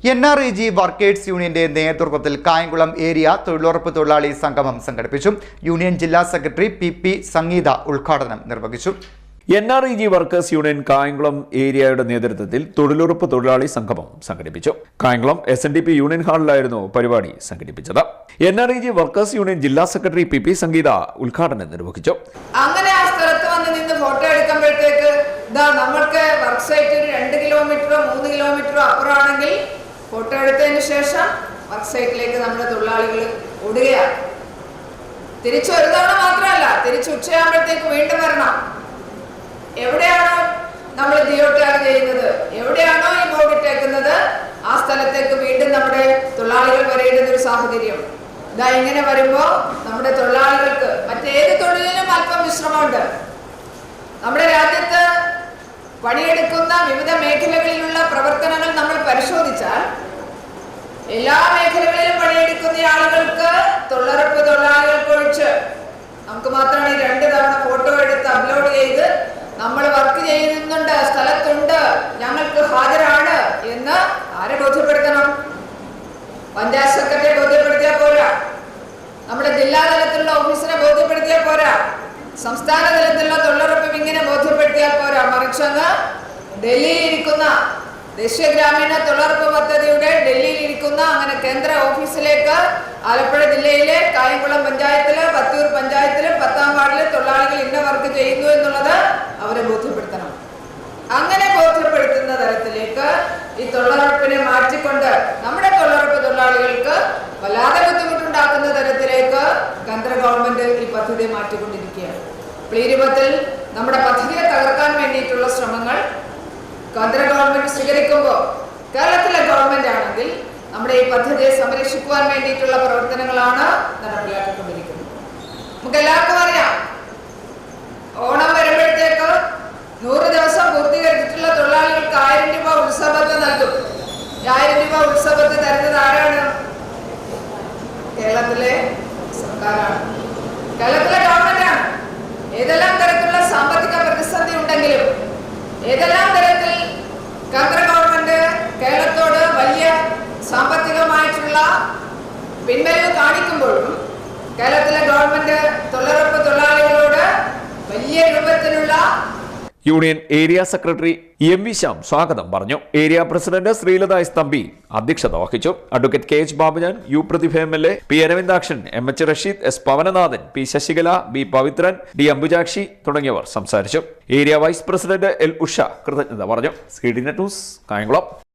NREG workers യൂണിയന്റെ നേതൃത്വത്തിൽ Kayamkulam area തൊഴിലുറപ്പ് തൊഴിലാളി സംഗമം സംഘടിപ്പിച്ചു. യൂണിയൻ ജില്ലാ സെക്രട്ടറി PP സംഗീത ഉദ്ഘാടനം നിർവഹിച്ചു. NREG വർക്കേഴ്സ് യൂണിയൻ കായംകുളം ഏരിയയുടെ നേതൃത്വത്തിൽ തൊഴിലുറപ്പ് തൊഴിലാളി സംഗമം സംഘടിപ്പിച്ചു. കായംകുളം SNDP യൂണിയൻ ഹാളിലായിരുന്നു പരിപാടി സംഘടിപ്പിച്ചത്. NREG വർക്കേഴ്സ് യൂണിയൻ ജില്ലാ സെക്രട്ടറി PP സംഗീത ഉദ്ഘാടനം നിർവഹിച്ചു. അങ്ങനെ ആ സ്ഥലത്ത് വന്ന് നിന്ന് ഫോട്ടോ എടുക്കുമ്പോഴത്തേക്ക് നമ്മൾക്ക് വർക്ക് സൈറ്റ് 2 കിലോമീറ്ററോ 3 കിലോമീറ്ററോ അപ്പുറമാണെങ്കിൽ ഫോട്ടോ എടുത്തതിന് ശേഷം വർക്ക് സൈറ്റിലേക്ക് നമ്മുടെ തൊഴിലാളികൾ ഓടുകയാണ്. തിരിച്ചു ഒരു തവണ മാത്രമല്ല, തിരിച്ചു ഉച്ചയാകുമ്പോഴത്തേക്ക് വീണ്ടും വരണം. എവിടെയാണോ നമ്മൾ ജിയോടാഗ് ചെയ്യുന്നത്, എവിടെയാണോ ഈ ബോർഡ് ഇട്ടേക്കുന്നത്, ആ സ്ഥലത്തേക്ക് വീണ്ടും നമ്മുടെ തൊഴിലാളികൾ വരേണ്ടുന്ന ഒരു സാഹചര്യം. ഇങ്ങനെ വരുമ്പോൾ നമ്മുടെ തൊഴിലാളികൾക്ക് മറ്റേത് തൊഴിലിലും അല്പം വിശ്രമമുണ്ട്. നമ്മുടെ രാജ്യത്ത് പണിയെടുക്കുന്ന വിവിധ മേഖലകളിലുള്ള പ്രവർത്തനങ്ങൾ നമ്മൾ പരിശോധിച്ചാൽ എല്ലാ മേഖലകളിലും പണിയെടുക്കുന്ന ആളുകൾക്ക് തൊഴിലുറപ്പ് തൊഴിലാളികൾക്ക് ഒഴിച്ച് നമുക്ക് മാത്രമാണ് ഈ 2 തവണ ഫോട്ടോ എടുത്ത് അപ്ലോഡ് ചെയ്ത് നമ്മൾ വർക്ക് ചെയ്യുന്നുണ്ട്, സ്ഥലത്തുണ്ട്, ഞങ്ങൾക്ക് ഹാജരാണ് എന്ന് ആരെ ബോധ്യപ്പെടുത്തണം? പഞ്ചായത്ത് സെക്രട്ടറിയെ ബോധ്യപ്പെടുത്തിയാൽ പോരാ, നമ്മുടെ ജില്ലാ തലത്തിലുള്ള ഓഫീസിനെ ബോധ്യപ്പെടുത്തിയാൽ പോരാ, സംസ്ഥാന തലത്തിലുള്ള തൊഴിലുറപ്പ് വിങ്ങിനെ ബോധ്യപ്പെടുത്തിയാൽ പോരാ. മറിച്ചങ്ങ് ഡൽഹിയിൽ ഇരിക്കുന്ന ദേശീയ ഗ്രാമീണ തൊഴിലുറപ്പ് പദ്ധതിയുടെ ഡൽഹിയിൽ ഇരിക്കുന്ന അങ്ങനെ കേന്ദ്ര ഓഫീസിലേക്ക് ആലപ്പുഴ ജില്ലയിലെ കായംകുളം പഞ്ചായത്തില്, പത്തൂർ പഞ്ചായത്തില് 10ാം വാർഡിലെ തൊഴിലാളികൾ ഇന്ന വർക്ക് ചെയ്യുന്നു എന്നുള്ളത് അവരെ ബോധ്യപ്പെടുത്തണം. അങ്ങനെ ബോധ്യപ്പെടുത്തുന്ന തരത്തിലേക്ക് ഈ തൊഴിലുറപ്പിനെ മാറ്റിക്കൊണ്ട് നമ്മുടെ തൊഴിലുറപ്പ് തൊഴിലാളികൾക്ക് വല്ലാതെ ബുദ്ധിമുട്ടുണ്ടാക്കുന്ന തരത്തിലേക്ക് കേന്ദ്ര ഗവൺമെന്റ് ഈ പദ്ധതി മാറ്റിക്കൊണ്ടിരിക്കുകയാണ്. പ്ലീരുപത്തിൽ നമ്മുടെ പദ്ധതിയെ തകർക്കാൻ വേണ്ടിയിട്ടുള്ള ശ്രമങ്ങൾ കേന്ദ്ര ഗവൺമെന്റ് സ്വീകരിക്കുമ്പോൾ കേരളത്തിലെ ഗവൺമെന്റ് ആണെങ്കിൽ നമ്മുടെ ഈ പദ്ധതിയെ സംരക്ഷിക്കുവാൻ വേണ്ടിയിട്ടുള്ള പ്രവർത്തനങ്ങളാണ് നടപ്പിലാക്കിക്കൊണ്ടിരിക്കുന്നത്. നമുക്ക് എല്ലാവർക്കും അറിയാം, ഓണം വരുമ്പോഴത്തേക്ക് 100 ദിവസം പൂർത്തീകരിച്ചിട്ടുള്ള തൊഴിലാളികൾക്ക് 1000 രൂപ ഉത്സവബത്ത് നൽകും. 1000 രൂപ ഉത്സവബത്ത് തരുന്നത് ആരാണ്? കേരളത്തിലെ സർക്കാരാണ്, കേരളത്തിലെ ഗവൺമെന്റാണ്. ഏതെല്ലാം തരത്തിലുള്ള സാമ്പത്തിക പ്രതിസന്ധി ഉണ്ടെങ്കിലും, ഏതെല്ലാം തരത്തിൽ കേന്ദ്ര ഗവൺമെന്റ് കേരളത്തോട് വലിയ സാമ്പത്തികമായിട്ടുള്ള പിൻവലിവ് കാണിക്കുമ്പോഴും കേരളത്തിലെ ഗവൺമെന്റ് തൊഴിലുറപ്പ് തൊഴിലാളികളോട് വലിയ രൂപത്തിലുള്ള union area secretary MV Shyam സ്വാഗതം പറഞ്ഞു. Area president Sreelatha S. Thampi അധ്യക്ഷത വഹിച്ചു. Advocate KH Babujan, U. Prathibha MLA, P. Aravindakshan, MH Rasheed, S. Pavananathan, P. Sasikala, B. Pavithran, D. Ambujakshi തുടങ്ങിയവർ സംസാരിച്ചു. Area vice president L. Usha കൃതജ്ഞത പറഞ്ഞു. CDNet news Kayamkulam.